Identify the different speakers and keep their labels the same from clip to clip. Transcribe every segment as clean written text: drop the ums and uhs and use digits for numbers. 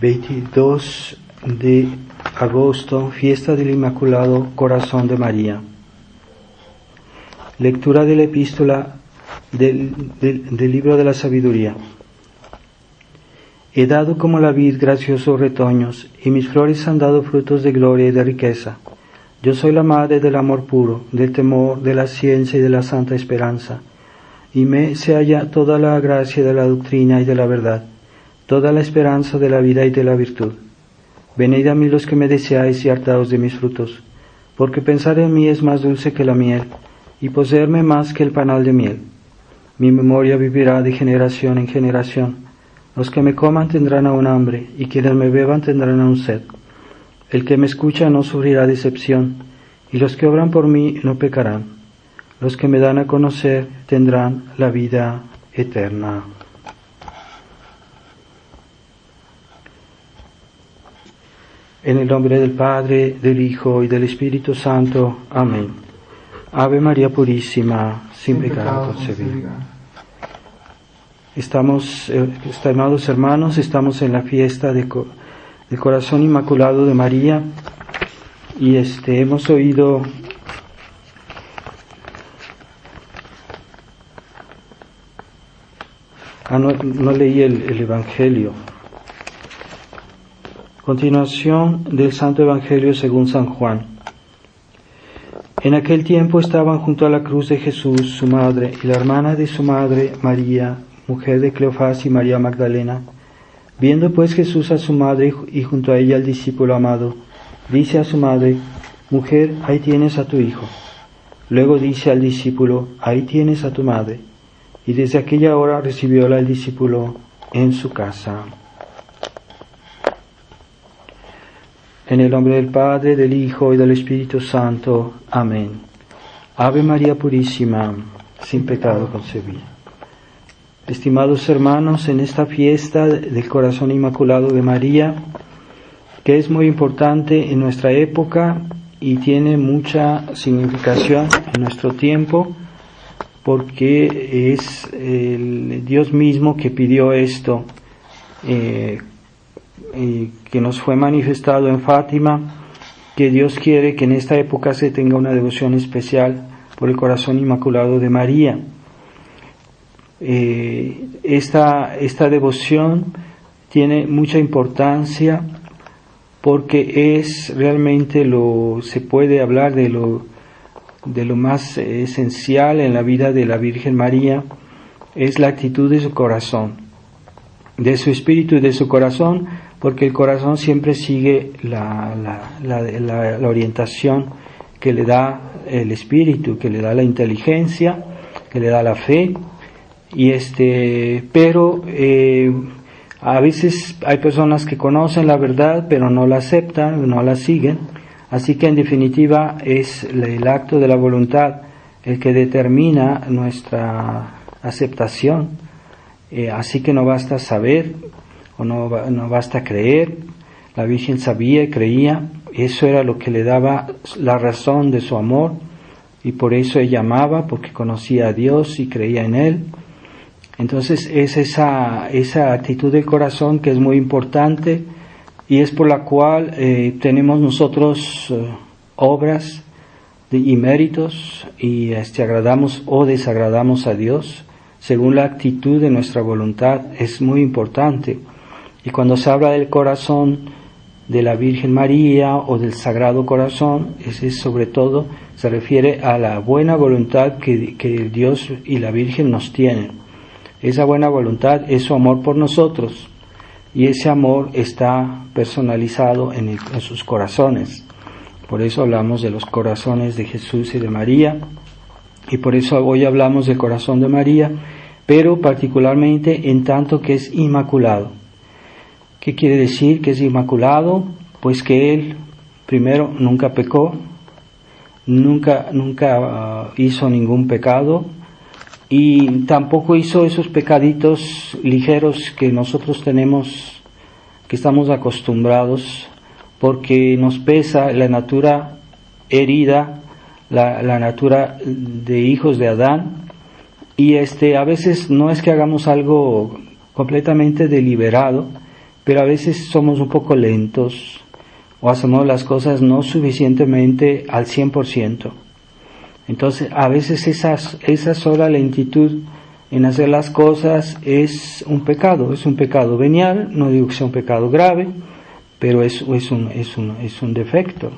Speaker 1: 22 de agosto, fiesta del Inmaculado Corazón de María. Lectura de la epístola del libro de la sabiduría. He dado como la vid graciosos retoños, y mis flores han dado frutos de gloria y de riqueza. Yo soy la madre del amor puro, del temor, de la ciencia y de la santa esperanza. Y me se halla toda la gracia de la doctrina y de la verdad, toda la esperanza de la vida y de la virtud. Venid a mí los que me deseáis y hartaos de mis frutos, porque pensar en mí es más dulce que la miel, y poseerme más que el panal de miel. Mi memoria vivirá de generación en generación. Los que me coman tendrán aún hambre, y quienes me beban tendrán aún sed. El que me escucha no sufrirá decepción, y los que obran por mí no pecarán. Los que me dan a conocer tendrán la vida eterna. En el nombre del Padre, del Hijo y del Espíritu Santo. Amén. Ave María Purísima, sin pecado concebida. Estimados hermanos, estamos en la fiesta del Corazón Inmaculado de María y hemos oído no leí el Evangelio. Continuación del Santo Evangelio según San Juan. En aquel tiempo estaban junto a la cruz de Jesús su madre y la hermana de su madre, María, mujer de Cleofás, y María Magdalena. Viendo pues Jesús a su madre y junto a ella al discípulo amado, dice a su madre: Mujer, ahí tienes a tu hijo. Luego dice al discípulo: Ahí tienes a tu madre. Y desde aquella hora recibióla el discípulo en su casa. En el nombre del Padre, del Hijo y del Espíritu Santo. Amén. Ave María Purísima, sin pecado concebida. Estimados hermanos, en esta fiesta del Corazón Inmaculado de María, que es muy importante en nuestra época y tiene mucha significación en nuestro tiempo, porque es el Dios mismo que pidió esto, que nos fue manifestado en Fátima, que Dios quiere que en esta época se tenga una devoción especial por el Corazón Inmaculado de María. Esta devoción tiene mucha importancia porque es realmente se puede hablar de lo más esencial en la vida de la Virgen María, es la actitud de su corazón, de su espíritu y de su corazón, porque el corazón siempre sigue la orientación que le da el espíritu, que le da la inteligencia, que le da la fe. Pero a veces hay personas que conocen la verdad pero no la aceptan, no la siguen, así que en definitiva es el acto de la voluntad el que determina nuestra aceptación, así que no basta saber o no basta creer. La Virgen sabía y creía, eso era lo que le daba la razón de su amor, y por eso ella amaba, porque conocía a Dios y creía en Él. Entonces es esa actitud del corazón que es muy importante y es por la cual tenemos nosotros obras y méritos y agradamos o desagradamos a Dios según la actitud de nuestra voluntad. Es muy importante. Y cuando se habla del corazón de la Virgen María o del Sagrado Corazón, sobre todo se refiere a la buena voluntad que Dios y la Virgen nos tienen. Esa buena voluntad es su amor por nosotros, y ese amor está personalizado en sus corazones. Por eso hablamos de los corazones de Jesús y de María, y por eso hoy hablamos del corazón de María, pero particularmente en tanto que es inmaculado. ¿Qué quiere decir que es inmaculado? Pues que Él, primero, nunca pecó, nunca hizo ningún pecado, y tampoco hizo esos pecaditos ligeros que nosotros tenemos, que estamos acostumbrados, porque nos pesa la natura herida, la natura de hijos de Adán, y a veces no es que hagamos algo completamente deliberado, pero a veces somos un poco lentos o hacemos las cosas no suficientemente al 100%. Entonces, a veces esa sola lentitud en hacer las cosas es un pecado venial, no digo que sea un pecado grave, pero es un defecto.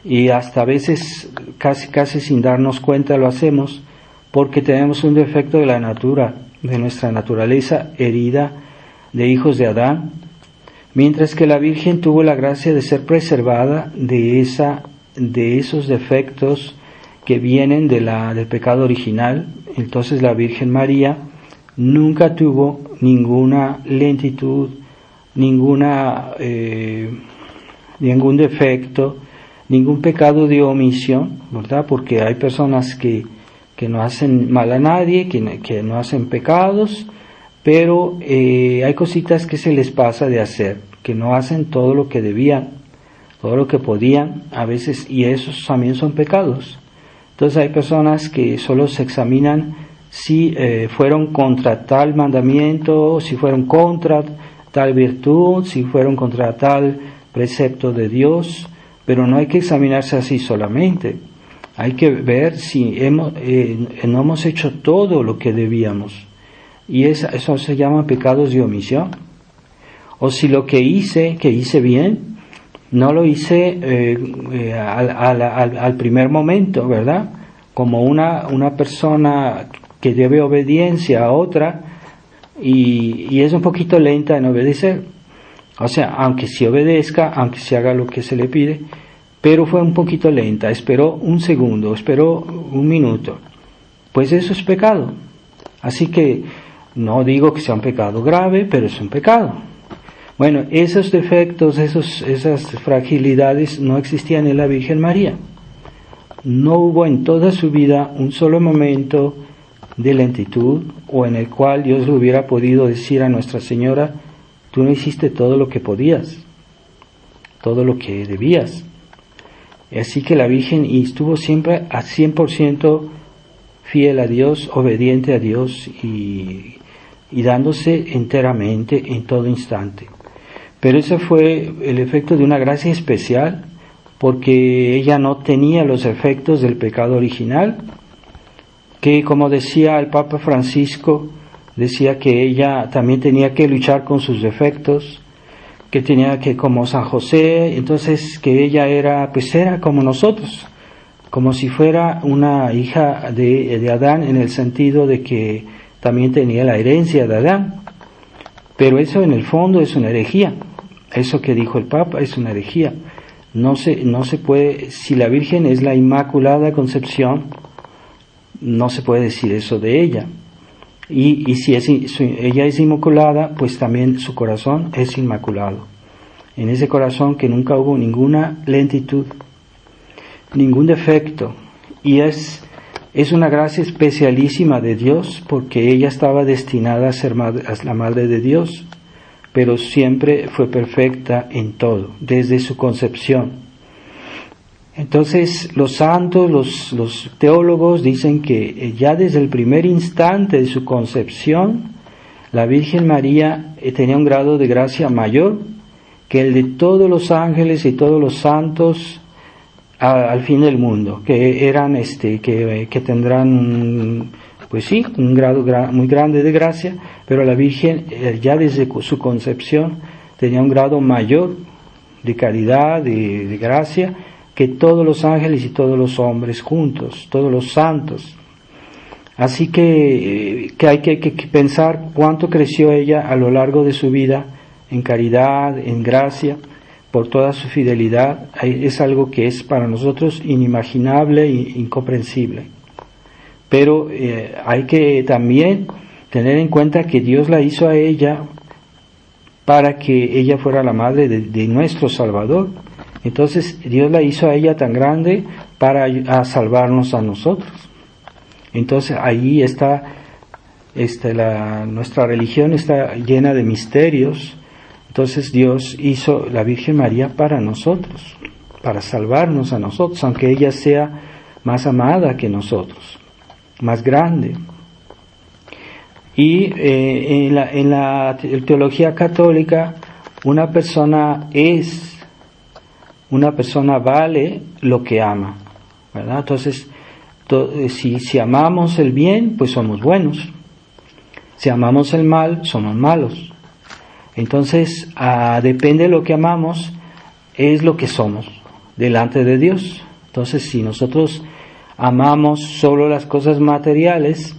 Speaker 1: Y hasta a veces, casi sin darnos cuenta lo hacemos, porque tenemos un defecto de nuestra naturaleza herida de hijos de Adán, mientras que la Virgen tuvo la gracia de ser preservada de esos defectos que vienen del pecado original. Entonces la Virgen María nunca tuvo ninguna lentitud, ningún defecto, ningún pecado de omisión, ¿verdad? Porque hay personas que no hacen mal a nadie, que no hacen pecados, pero hay cositas que se les pasa de hacer, que no hacen todo lo que debían, todo lo que podían a veces, y esos también son pecados. Entonces hay personas que solo se examinan si fueron contra tal mandamiento, si fueron contra tal virtud, si fueron contra tal precepto de Dios, pero no hay que examinarse así solamente. Hay que ver si no hemos hecho todo lo que debíamos. Y eso se llama pecados de omisión. O si lo que hice bien, no lo hice al primer momento, ¿verdad? Como una persona que debe obediencia a otra y es un poquito lenta en obedecer. O sea, aunque sí obedezca, aunque sí haga lo que se le pide, pero fue un poquito lenta, esperó un segundo, esperó un minuto. Pues eso es pecado. Así que no digo que sea un pecado grave, pero es un pecado. Bueno, esos defectos, esas fragilidades no existían en la Virgen María. No hubo en toda su vida un solo momento de lentitud o en el cual Dios le hubiera podido decir a Nuestra Señora: tú no hiciste todo lo que podías, todo lo que debías. Así que la Virgen estuvo siempre a 100% fiel a Dios, obediente a Dios y dándose enteramente en todo instante. Pero ese fue el efecto de una gracia especial, porque ella no tenía los efectos del pecado original, que, como decía el Papa Francisco, decía que ella también tenía que luchar con sus defectos, que tenía que, como San José, entonces que ella era como nosotros, como si fuera una hija de Adán, en el sentido de que también tenía la herencia de Adán. Pero eso en el fondo es una herejía. Eso que dijo el Papa es una herejía. No se puede, si la Virgen es la Inmaculada Concepción, no se puede decir eso de ella. Y si ella es inmaculada, pues también su corazón es inmaculado. En ese corazón que nunca hubo ninguna lentitud, ningún defecto. Y es una gracia especialísima de Dios, porque ella estaba destinada a ser la Madre de Dios, pero siempre fue perfecta en todo, desde su concepción. Entonces los santos, los teólogos dicen que ya desde el primer instante de su concepción, la Virgen María tenía un grado de gracia mayor que el de todos los ángeles y todos los santos al fin del mundo, que eran que tendrán pues sí, un grado muy grande de gracia, pero la Virgen ya desde su concepción tenía un grado mayor de caridad, de gracia, que todos los ángeles y todos los hombres juntos, todos los santos. Así que hay que pensar cuánto creció ella a lo largo de su vida en caridad, en gracia, por toda su fidelidad. Es algo que es para nosotros inimaginable e incomprensible. Pero hay que también tener en cuenta que Dios la hizo a ella para que ella fuera la madre de nuestro Salvador. Entonces Dios la hizo a ella tan grande para salvarnos a nosotros. Entonces ahí está, nuestra religión está llena de misterios. Entonces Dios hizo la Virgen María para nosotros, para salvarnos a nosotros, aunque ella sea más amada que nosotros, más grande. Y en la teología católica una persona vale lo que ama, ¿verdad? Entonces, si amamos el bien, pues somos buenos. Si amamos el mal, somos malos. Entonces, depende de lo que amamos, es lo que somos delante de Dios. Entonces, si nosotros amamos solo las cosas materiales,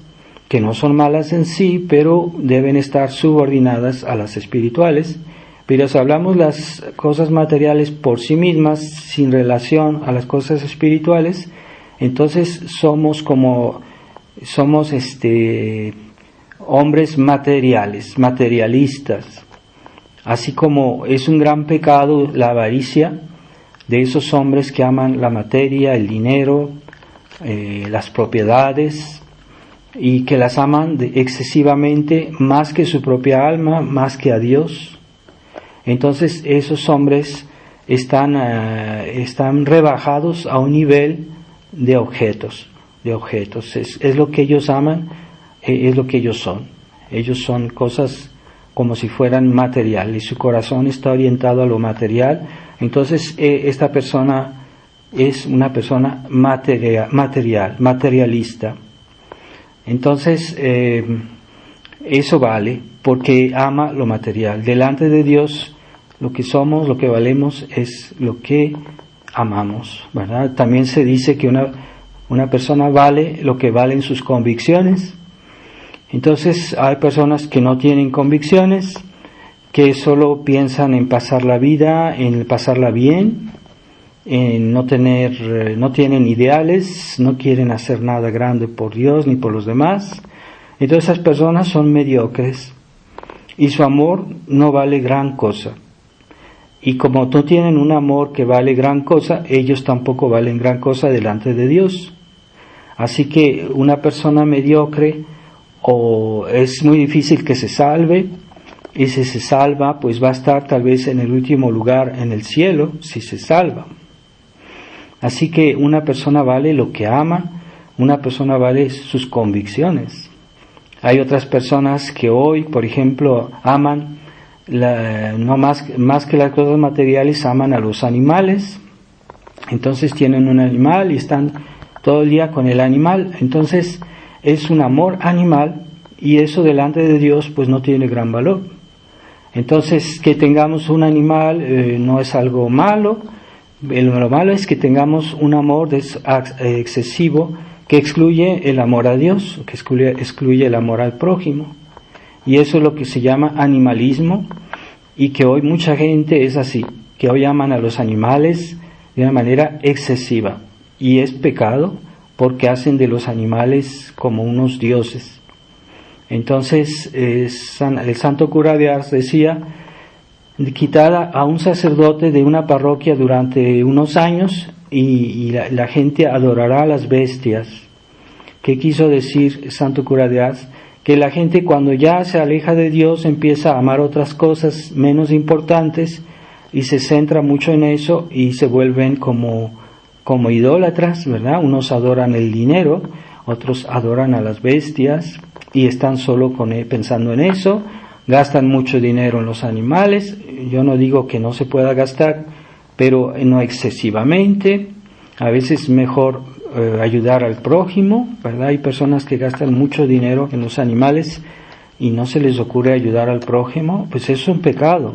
Speaker 1: que no son malas en sí, pero deben estar subordinadas a las espirituales, pero si hablamos las cosas materiales por sí mismas, sin relación a las cosas espirituales, entonces somos hombres materialistas. Así como es un gran pecado la avaricia de esos hombres que aman la materia, el dinero, las propiedades, y que las aman excesivamente, más que su propia alma, más que a Dios. Entonces esos hombres están rebajados a un nivel de objetos. Es lo que ellos aman, es lo que ellos son. Ellos son cosas como si fueran material, y su corazón está orientado a lo material. Entonces esta persona es una persona materialista. Entonces eso vale, porque ama lo material. Delante de Dios, lo que somos, lo que valemos, es lo que amamos, ¿verdad? También se dice que una persona vale lo que valen sus convicciones. Entonces hay personas que no tienen convicciones, que solo piensan en pasar la vida, en pasarla bien, en no tienen ideales, no quieren hacer nada grande por Dios ni por los demás. Entonces esas personas son mediocres y su amor no vale gran cosa. Y como no tienen un amor que vale gran cosa, ellos tampoco valen gran cosa delante de Dios. Así que una persona mediocre, o es muy difícil que se salve, y si se salva, pues va a estar tal vez en el último lugar en el cielo, si se salva. Así que una persona vale lo que ama, una persona vale sus convicciones. Hay otras personas que hoy, por ejemplo, aman, no más que las cosas materiales, aman a los animales. Entonces tienen un animal y están todo el día con el animal. Entonces es un amor animal, y eso delante de Dios pues no tiene gran valor. Entonces que tengamos un animal no es algo malo. Lo malo es que tengamos un amor excesivo que excluye el amor a Dios, que excluye el amor al prójimo. Y eso es lo que se llama animalismo, y que hoy mucha gente es así, que hoy aman a los animales de una manera excesiva. Y es pecado, porque hacen de los animales como unos dioses. Entonces el santo cura de Ars decía: quitar a un sacerdote de una parroquia durante unos años y la gente adorará a las bestias. ¿Qué quiso decir santo cura de Ars? Que la gente, cuando ya se aleja de Dios, empieza a amar otras cosas menos importantes y se centra mucho en eso, y se vuelven como idólatras, ¿verdad? Unos adoran el dinero, otros adoran a las bestias y están solo pensando en eso. Gastan mucho dinero en los animales. Yo no digo que no se pueda gastar, pero no excesivamente. A veces mejor ayudar al prójimo, ¿verdad? Hay personas que gastan mucho dinero en los animales y no se les ocurre ayudar al prójimo. Pues es un pecado,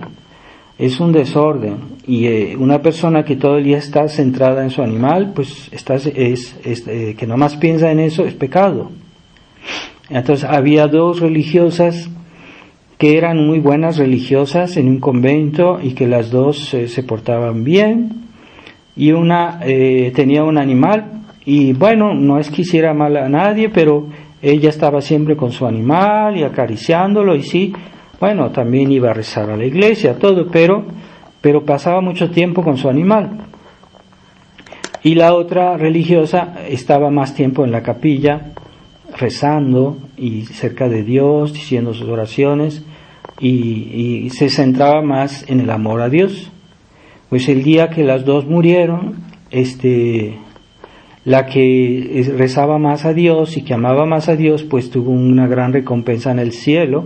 Speaker 1: es un desorden. Y una persona que todo el día está centrada en su animal, pues que nomás piensa en eso, es pecado. Entonces había dos religiosas que eran muy buenas religiosas en un convento, y que las dos se portaban bien, y una tenía un animal, y bueno, no es que hiciera mal a nadie, pero ella estaba siempre con su animal y acariciándolo, y sí, bueno, también iba a rezar a la iglesia, todo, pero pasaba mucho tiempo con su animal. Y la otra religiosa estaba más tiempo en la capilla, rezando y cerca de Dios, diciendo sus oraciones, y se centraba más en el amor a Dios. Pues el día que las dos murieron, la que rezaba más a Dios y que amaba más a Dios, pues tuvo una gran recompensa en el cielo.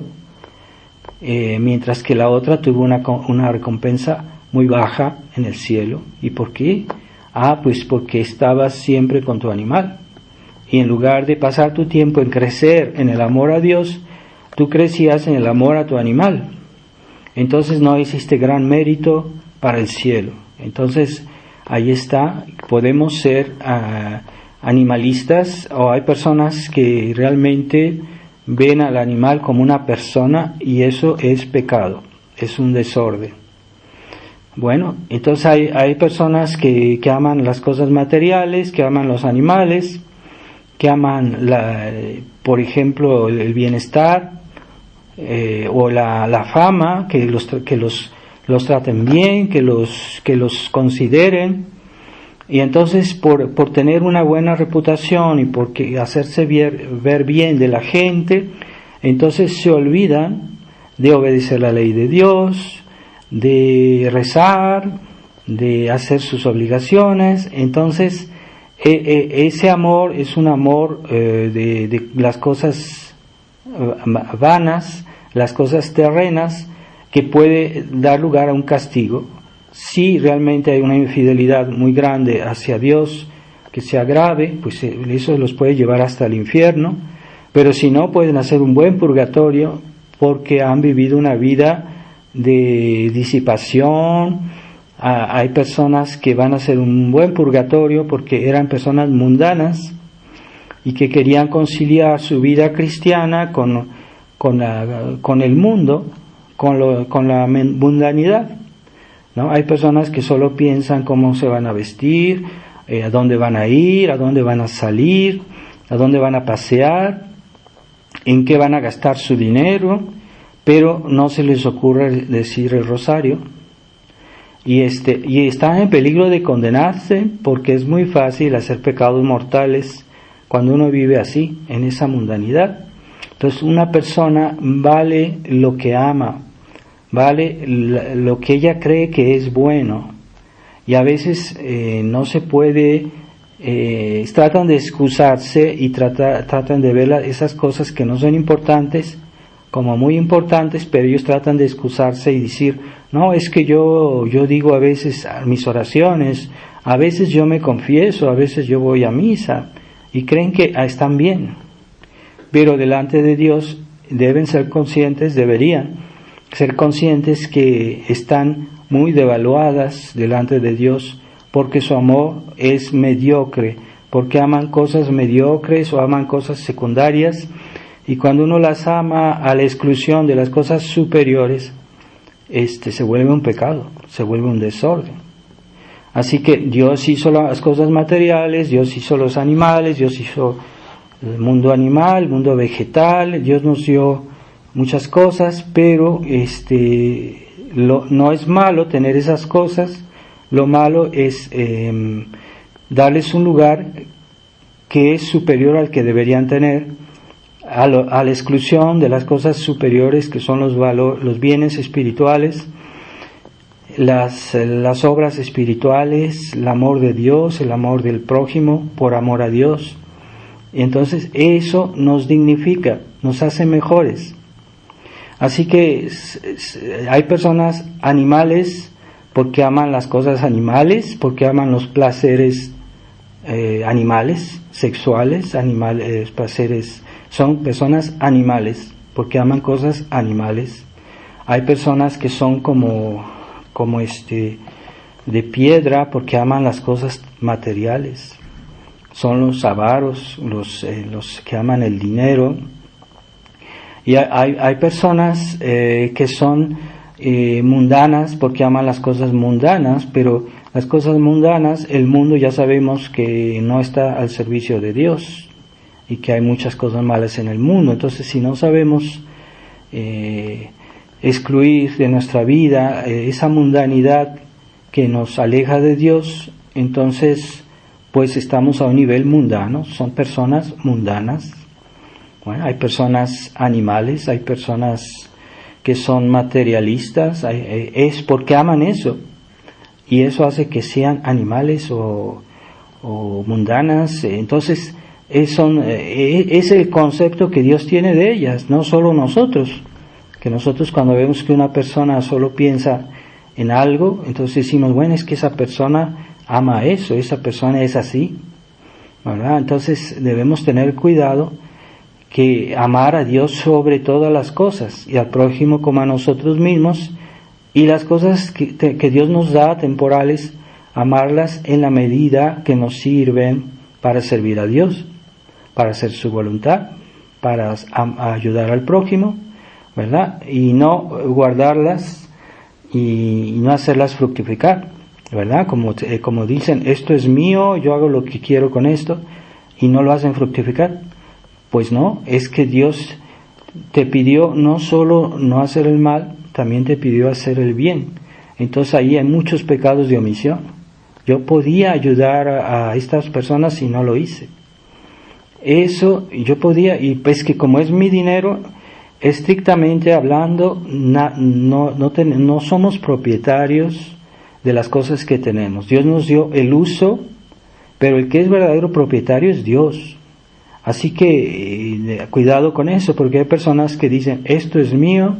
Speaker 1: mientras que la otra tuvo una recompensa muy baja en el cielo. ¿Y por qué? Pues porque estabas siempre con tu animal. Y en lugar de pasar tu tiempo en crecer en el amor a Dios, tú crecías en el amor a tu animal. Entonces no hiciste gran mérito para el cielo. Entonces ahí está, podemos ser animalistas, o hay personas que realmente ven al animal como una persona, y eso es pecado, es un desorden. Bueno, entonces hay personas que aman las cosas materiales, que aman los animales, que aman por ejemplo el bienestar, o la fama, que los traten bien, que los consideren. Y entonces por tener una buena reputación y porque hacerse ver bien de la gente, entonces se olvidan de obedecer la ley de Dios, de rezar, de hacer sus obligaciones. Entonces ese amor es un amor de las cosas vanas, las cosas terrenas, que puede dar lugar a un castigo. Si realmente hay una infidelidad muy grande hacia Dios, que sea grave, pues eso los puede llevar hasta el infierno. Pero si no, pueden hacer un buen purgatorio porque han vivido una vida de disipación. Hay personas que van a hacer un buen purgatorio porque eran personas mundanas y que querían conciliar su vida cristiana con el mundo, con la mundanidad, ¿no? Hay personas que solo piensan cómo se van a vestir, a dónde van a ir, a dónde van a salir, a dónde van a pasear, en qué van a gastar su dinero, pero no se les ocurre decir el rosario. Y están en peligro de condenarse porque es muy fácil hacer pecados mortales cuando uno vive así, en esa mundanidad. Entonces una persona vale lo que ama, vale lo que ella cree que es bueno, y a veces no se puede, tratan de excusarse y tratan de ver esas cosas que no son importantes como muy importantes, pero ellos tratan de excusarse y decir, no, es que yo digo a veces mis oraciones, a veces yo me confieso, a veces yo voy a misa, y creen que están bien, pero delante de Dios deberían ser conscientes que están muy devaluadas delante de Dios, porque su amor es mediocre, porque aman cosas mediocres o aman cosas secundarias, y cuando uno las ama a la exclusión de las cosas superiores, se vuelve un pecado, se vuelve un desorden. Así que Dios hizo las cosas materiales, Dios hizo los animales, Dios hizo el mundo animal, el mundo vegetal, Dios nos dio muchas cosas, pero no es malo tener esas cosas, lo malo es darles un lugar que es superior al que deberían tener, a la exclusión de las cosas superiores que son los bienes espirituales, las obras espirituales, el amor de Dios, el amor del prójimo por amor a Dios. Entonces eso nos dignifica, nos hace mejores. Así que hay personas animales porque aman las cosas animales, porque aman los placeres animales, sexuales, placeres. Son personas animales porque aman cosas animales. Hay personas que son como de piedra porque aman las cosas materiales. Son los avaros, los que aman el dinero. Y hay personas que son mundanas porque aman las cosas mundanas, pero las cosas mundanas, el mundo ya sabemos que no está al servicio de Dios y que hay muchas cosas malas en el mundo. Entonces, si no sabemos excluir de nuestra vida esa mundanidad que nos aleja de Dios, entonces pues estamos a un nivel mundano, son personas mundanas. Bueno, hay personas animales, hay personas que son materialistas, es porque aman eso, y eso hace que sean animales o mundanas. Entonces es el concepto que Dios tiene de ellas, no solo nosotros, Que nosotros cuando vemos que una persona solo piensa en algo, entonces decimos, bueno, es que esa persona ama eso, esa persona es así, ¿verdad? Entonces debemos tener cuidado que amar a Dios sobre todas las cosas y al prójimo como a nosotros mismos, y las cosas que Dios nos da temporales, amarlas en la medida que nos sirven para servir a Dios, para hacer su voluntad, para ayudar al prójimo, ¿verdad? Y no guardarlas y no hacerlas fructificar, ¿verdad? Como dicen, esto es mío, yo hago lo que quiero con esto, y no lo hacen fructificar. Pues no, es que Dios te pidió no solo no hacer el mal, también te pidió hacer el bien. Entonces ahí hay muchos pecados de omisión. Yo podía ayudar a estas personas y no lo hice. Eso yo podía, y pues que como es mi dinero, estrictamente hablando, no somos propietarios de las cosas que tenemos. Dios nos dio el uso, pero el que es verdadero propietario es Dios. Así que cuidado con eso, porque hay personas que dicen, esto es mío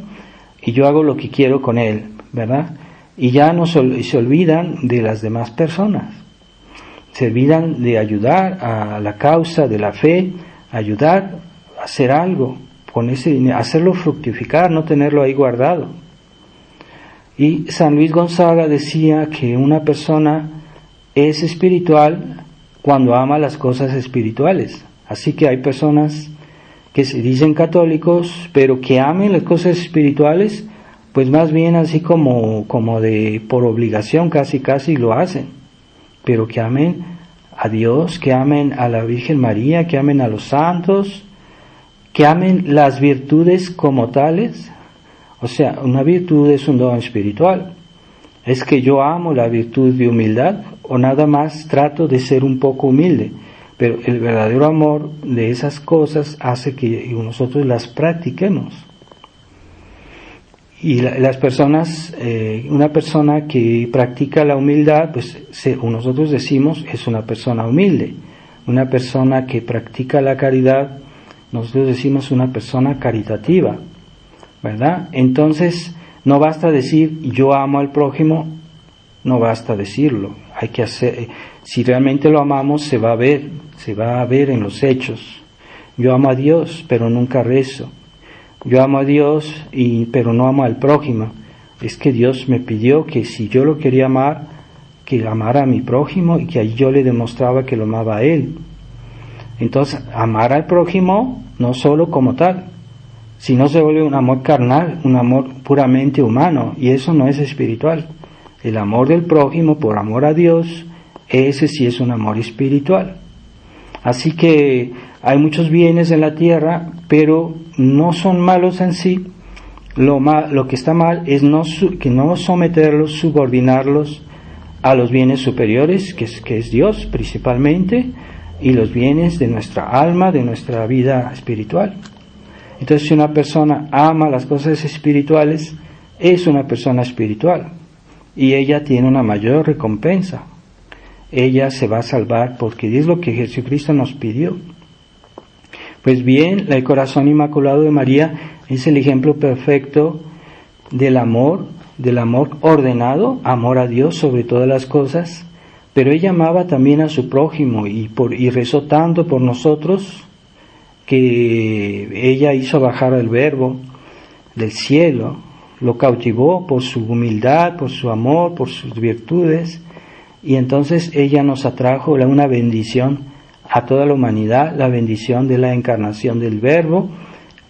Speaker 1: y yo hago lo que quiero con él, ¿verdad? Y ya se olvidan de las demás personas. Se olvidan de ayudar a la causa de la fe, ayudar a hacer algo con ese dinero, hacerlo fructificar, no tenerlo ahí guardado. Y San Luis Gonzaga decía que una persona es espiritual cuando ama las cosas espirituales. Así que hay personas que se dicen católicos, pero que amen las cosas espirituales, pues más bien así como por obligación casi lo hacen. Pero que amen a Dios, que amen a la Virgen María, que amen a los santos, que amen las virtudes como tales. O sea, una virtud es un don espiritual. Es que yo amo la virtud de humildad, o nada más trato de ser un poco humilde. Pero el verdadero amor de esas cosas hace que nosotros las practiquemos. Y las personas, una persona que practica la humildad, pues nosotros decimos es una persona humilde. Una persona que practica la caridad, nosotros decimos una persona caritativa, ¿verdad? Entonces, no basta decir yo amo al prójimo, no basta decirlo. Hay que hacer, si realmente lo amamos, se va a ver en los hechos. Yo amo a Dios, pero nunca rezo. Yo amo a Dios, pero no amo al prójimo. Es que Dios me pidió que si yo lo quería amar, que amara a mi prójimo y que ahí yo le demostraba que lo amaba a él. Entonces, amar al prójimo no solo como tal, sino se vuelve un amor carnal, un amor puramente humano, y eso no es espiritual. El amor del prójimo por amor a Dios, ese sí es un amor espiritual. Así que hay muchos bienes en la tierra, pero no son malos en sí. Lo que está mal es que no someterlos, subordinarlos a los bienes superiores, que es Dios principalmente, y los bienes de nuestra alma, de nuestra vida espiritual. Entonces, si una persona ama las cosas espirituales, es una persona espiritual. Y ella tiene una mayor recompensa. Ella se va a salvar porque es lo que Jesucristo nos pidió. Pues bien, el corazón inmaculado de María es el ejemplo perfecto del amor ordenado, amor a Dios sobre todas las cosas, pero ella amaba también a su prójimo y rezó tanto por nosotros que ella hizo bajar al Verbo del cielo, lo cautivó por su humildad, por su amor, por sus virtudes, y entonces ella nos atrajo una bendición a toda la humanidad, la bendición de la encarnación del Verbo,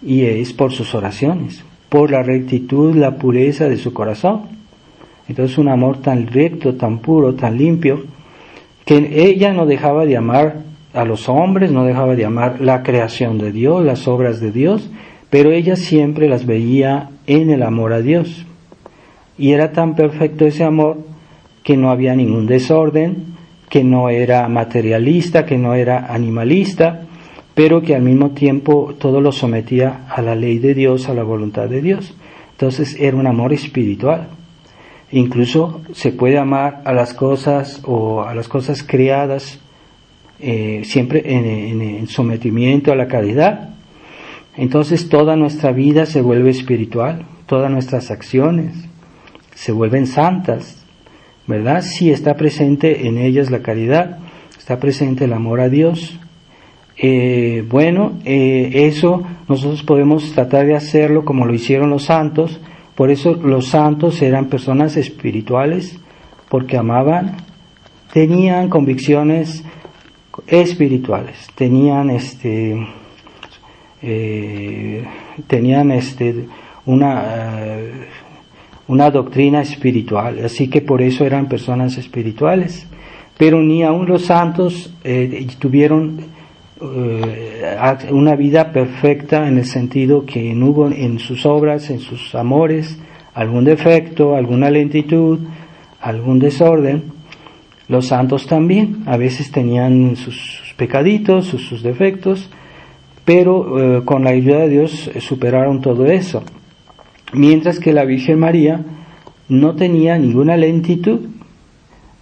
Speaker 1: y es por sus oraciones, por la rectitud, la pureza de su corazón. Entonces un amor tan recto, tan puro, tan limpio, que ella no dejaba de amar a los hombres, no dejaba de amar la creación de Dios, las obras de Dios, pero ella siempre las veía en el amor a Dios. Y era tan perfecto ese amor que no había ningún desorden, que no era materialista, que no era animalista, pero que al mismo tiempo todo lo sometía a la ley de Dios, a la voluntad de Dios. Entonces era un amor espiritual. Incluso se puede amar a las cosas o a las cosas creadas siempre en sometimiento a la caridad, Entonces toda nuestra vida se vuelve espiritual, todas nuestras acciones se vuelven santas, ¿verdad? Si está presente en ellas la caridad, está presente el amor a Dios. Eso nosotros podemos tratar de hacerlo como lo hicieron los santos. Por eso los santos eran personas espirituales, porque amaban, tenían convicciones espirituales, tenían una doctrina espiritual, así que por eso eran personas espirituales. Pero ni aun los santos tuvieron una vida perfecta, en el sentido que no hubo en sus obras, en sus amores, algún defecto, alguna lentitud, algún desorden. Los santos también a veces tenían sus pecaditos, sus defectos, pero con la ayuda de Dios superaron todo eso. Mientras que la Virgen María no tenía ninguna lentitud,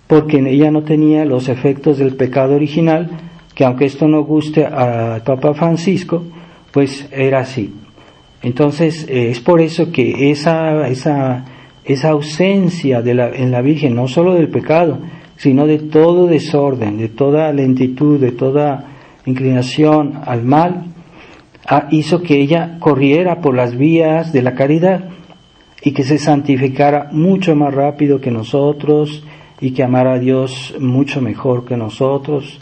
Speaker 1: porque en ella no tenía los efectos del pecado original, que aunque esto no guste al Papa Francisco, pues era así. Entonces es por eso que esa ausencia en la Virgen, no solo del pecado, sino de todo desorden, de toda lentitud, de toda inclinación al mal, hizo que ella corriera por las vías de la caridad y que se santificara mucho más rápido que nosotros, y que amara a Dios mucho mejor que nosotros,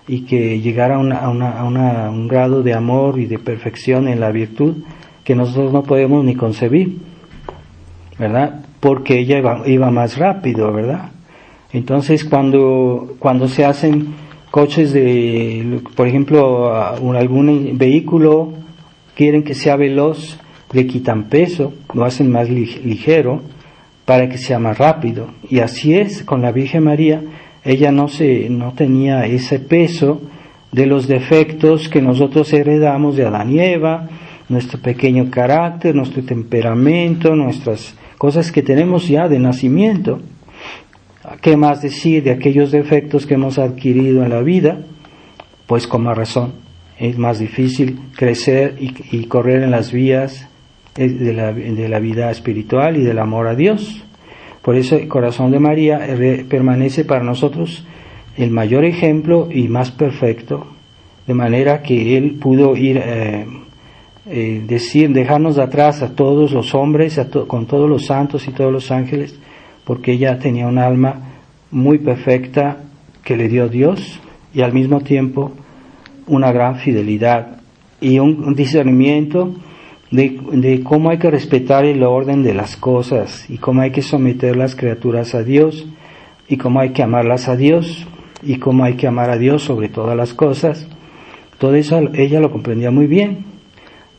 Speaker 1: y que llegara a un grado de amor y de perfección en la virtud que nosotros no podemos ni concebir, ¿verdad? Porque ella iba más rápido, ¿verdad? Entonces cuando se hacen coches por ejemplo, algún vehículo, quieren que sea veloz, le quitan peso, lo hacen más ligero para que sea más rápido. Y así es con la Virgen María. Ella no tenía ese peso de los defectos que nosotros heredamos de Adán y Eva, nuestro pequeño carácter, nuestro temperamento, nuestras cosas que tenemos ya de nacimiento. ¿Qué más decir de aquellos defectos que hemos adquirido en la vida? Pues con más razón, es más difícil crecer y correr en las vías de la vida espiritual y del amor a Dios. Por eso el corazón de María permanece para nosotros el mayor ejemplo y más perfecto, de manera que Él pudo ir dejarnos de atrás a todos los hombres, con todos los santos y todos los ángeles, porque ella tenía un alma muy perfecta que le dio Dios, y al mismo tiempo una gran fidelidad y un discernimiento de cómo hay que respetar el orden de las cosas, y cómo hay que someter las criaturas a Dios, y cómo hay que amarlas a Dios, y cómo hay que amar a Dios sobre todas las cosas. Todo eso ella lo comprendía muy bien,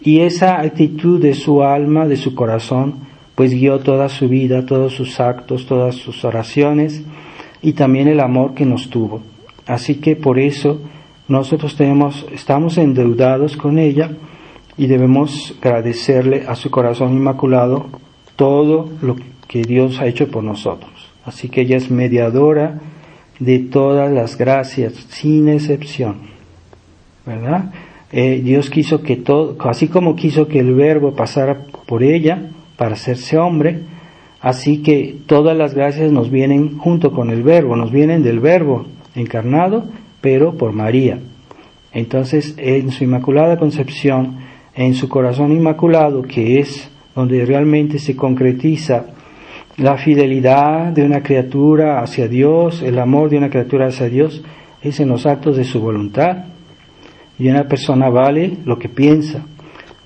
Speaker 1: y esa actitud de su alma, de su corazón, pues guió toda su vida, todos sus actos, todas sus oraciones, y también el amor que nos tuvo. Así que por eso nosotros estamos endeudados con ella, y debemos agradecerle a su corazón inmaculado todo lo que Dios ha hecho por nosotros. Así que ella es mediadora de todas las gracias, sin excepción, ¿verdad? Dios quiso que así como quiso que el Verbo pasara por ella para hacerse hombre, así que todas las gracias nos vienen junto con el Verbo, nos vienen del Verbo encarnado, pero por María. Entonces, en su Inmaculada Concepción, en su corazón inmaculado, que es donde realmente se concretiza la fidelidad de una criatura hacia Dios, el amor de una criatura hacia Dios, es en los actos de su voluntad. Y una persona vale lo que piensa,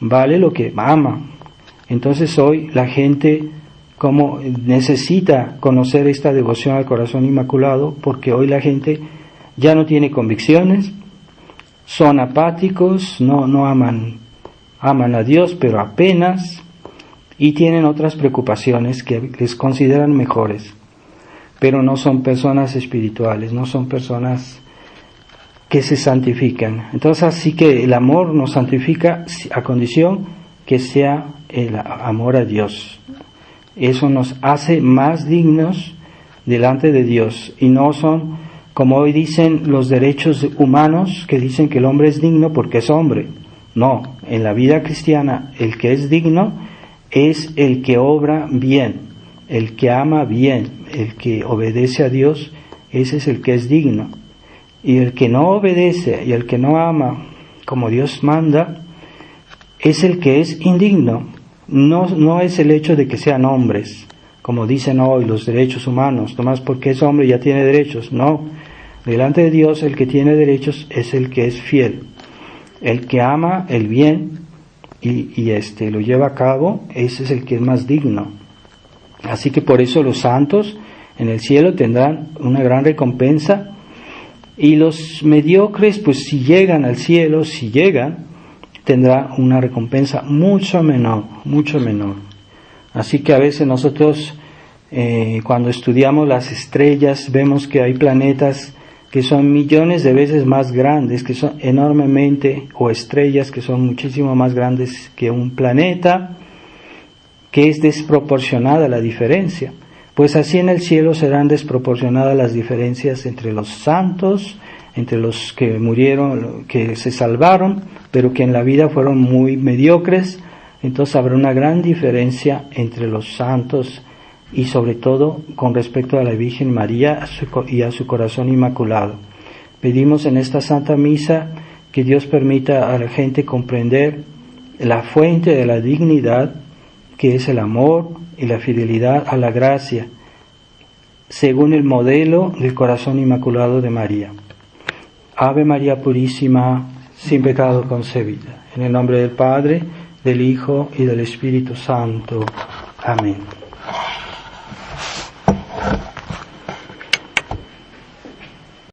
Speaker 1: vale lo que ama. Entonces hoy la gente como necesita conocer esta devoción al corazón inmaculado, porque hoy la gente ya no tiene convicciones, son apáticos, no aman a Dios, pero apenas, y tienen otras preocupaciones que les consideran mejores, pero no son personas espirituales, no son personas que se santifican. Entonces así que el amor nos santifica a condición que sea el amor a Dios. Eso nos hace más dignos delante de Dios, y no son, como hoy dicen los derechos humanos, que dicen que el hombre es digno porque es hombre. No, en la vida cristiana el que es digno es el que obra bien, el que ama bien, el que obedece a Dios, ese es el que es digno. Y el que no obedece y el que no ama como Dios manda, es el que es indigno. No es el hecho de que sean hombres, como dicen hoy los derechos humanos, nomás porque es hombre ya tiene derechos. No, delante de Dios el que tiene derechos es el que es fiel, el que ama el bien y lo lleva a cabo, ese es el que es más digno. Así que por eso los santos en el cielo tendrán una gran recompensa, y los mediocres, pues si llegan al cielo, tendrá una recompensa mucho menor. Así que a veces nosotros cuando estudiamos las estrellas vemos que hay planetas que son millones de veces más grandes, que son enormemente, o estrellas que son muchísimo más grandes que un planeta, que es desproporcionada la diferencia. Pues así en el cielo serán desproporcionadas las diferencias entre los santos, entre los que murieron, que se salvaron, pero que en la vida fueron muy mediocres. Entonces habrá una gran diferencia entre los santos y sobre todo con respecto a la Virgen María y a su corazón inmaculado. Pedimos en esta Santa Misa que Dios permita a la gente comprender la fuente de la dignidad, que es el amor y la fidelidad a la gracia, según el modelo del corazón inmaculado de María. Ave María Purísima, sin pecado concebida. En el nombre del Padre, del Hijo y del Espíritu Santo. Amén.